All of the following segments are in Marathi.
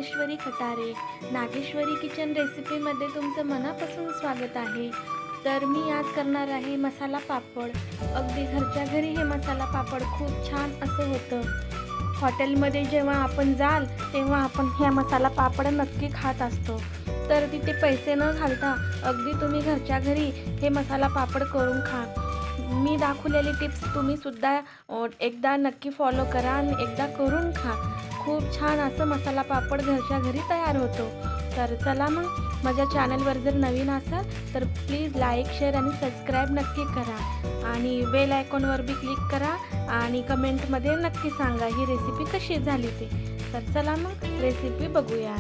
नागेश्वरी खटारे. नागेश्वरी किचन रेसिपीमध्ये तुमचं मनापासून स्वागत आहे. तर मी आज करणार आहे मसाला पापड. अगदी घरच्या घरी हे मसाला पापड खूप छान असं होतं. हॉटेलमध्ये जेव्हा आपण जाल तेव्हा आपण ह्या मसाला पापड नक्की खात असतो. तर तिथे पैसे न घालता अगदी तुम्ही घरच्या घरी हे मसाला पापड करून खा. मी दाखवलेली टिप्स तुम्ही सुद्धा एकदा नक्की फॉलो करा आणि एकदा करून खा. खूप छान असं मसाला पापड घरच्या घरी तयार होतो. तर चला मग, माझ्या चॅनलवर जर नवीन असाल तर प्लीज लाईक, शेअर आणि सबस्क्राईब नक्की करा आणि बेल आयकॉनवर बी क्लिक करा आणि कमेंटमध्ये नक्की सांगा ही रेसिपी कशी झाली ते. तर चला मग रेसिपी बघूया.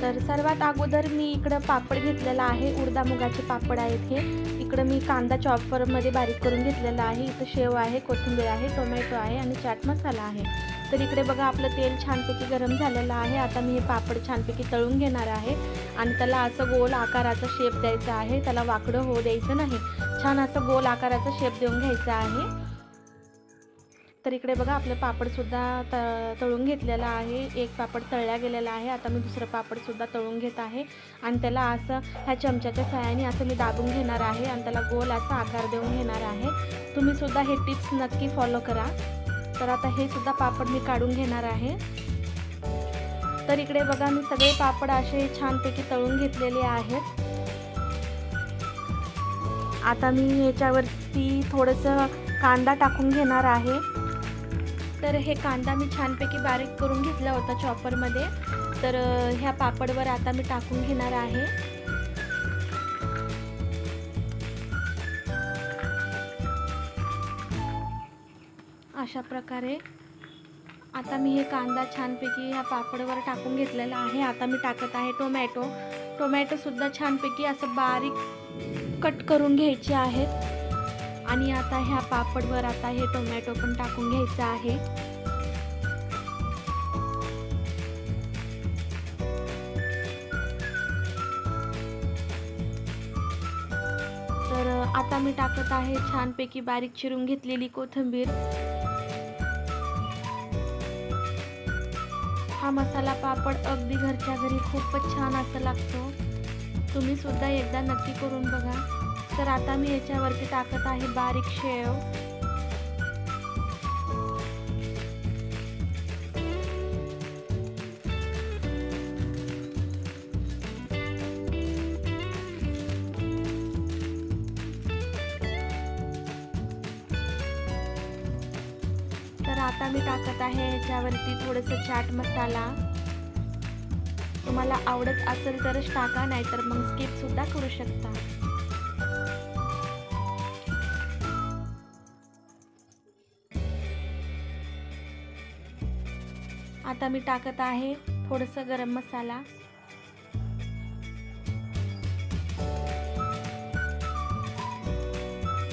तर सर्वात अगोदर मी इकडं पापड घेतलेला आहे. उडदा मुगाचे पापड आहेत हे. इकडं मी कांदा चॉपरमध्ये बारीक करून घेतलेला आहे. इथं शेव आहे, कोथिंबीर आहे, टोमॅटो आहे आणि चाट मसाला आहे. तर इकडे बघा आपलं तेल छानपैकी गरम झालेलं आहे. आता मी हे पापड छानपैकी तळून घेणार आहे आणि त्याला असं गोल आकाराचा शेप द्यायचा आहे. त्याला वाकडं होऊ द्यायचं नाही. छान असं गोल आकाराचा शेप देऊन घ्यायचा आहे. तर इकडे बघा आपलं पापडसुद्धा तळून घेतलेला आहे. एक पापड तळल्या गेलेला आहे. आता मी दुसरं पापडसुद्धा तळून घेत आहे आणि त्याला असं ह्या चमच्याच्या सहाय्याने असं मी दाबून घेणार आहे आणि त्याला गोल असा आकार देऊन घेणार आहे. तुम्हीसुद्धा हे टिप्स नक्की फॉलो करा. तर आता हे सुद्धा पापड मी काढून घेणार आहे. तर इकडे बघा मी सगळे पापड असे छानपैकी तळून घेतलेले आहेत. आता मी याच्यावरती थोडंसं कांदा टाकून घेणार आहे. तर हे कांदा मी छानपैकी बारीक करून घेतला होता चॉपरमध्ये. तर ह्या पापडवर आता मी टाकून घेणार आहे. अशा प्रकारे आता मी हे कांदा छानपैकी ह्या पापडवर टाकून घेतलेला आहे. आता मी टाकत आहे टोमॅटोसुद्धा छानपैकी असं बारीक कट करून घ्यायचे आहेत आणि आता ह्या पापडवर आता हे टोमॅटो पण टाकून घ्यायचं आहे. तर आता मी टाकत आहे छानपैकी बारीक चिरून घेतलेली कोथिंबीर. हा मसाला पापड अगदी घरच्या घरी खूपच छान असं लागतो. तुम्ही सुद्धा एकदा नक्की करून बघा. तर आता मी याच्यावरती टाकत आहे बारीक शेव. तर आता मी टाकत आहे याच्यावरती थोडंसं चाट मसाला. तुम्हाला आवडत असेल तरच टाका, नाहीतर मग स्किप सुद्धा करू शकता. आता मी टाकत आहे थोडंसं गरम मसाला.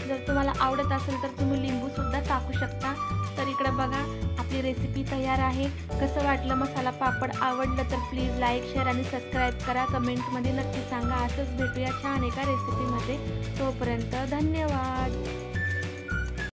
जर तुम्हाला आवडत असेल तर तुम्ही लिंबू सुद्धा टाकू शकता. तर इकडे बघा आपली रेसिपी तयार आहे. कसं वाटलं मसाला पापड? आवडलं तर प्लीज लाईक, शेअर आणि सबस्क्राईब करा. कमेंटमध्ये नक्की सांगा. असंच भेटूया छान एका रेसिपीमध्ये. तोपर्यंत धन्यवाद.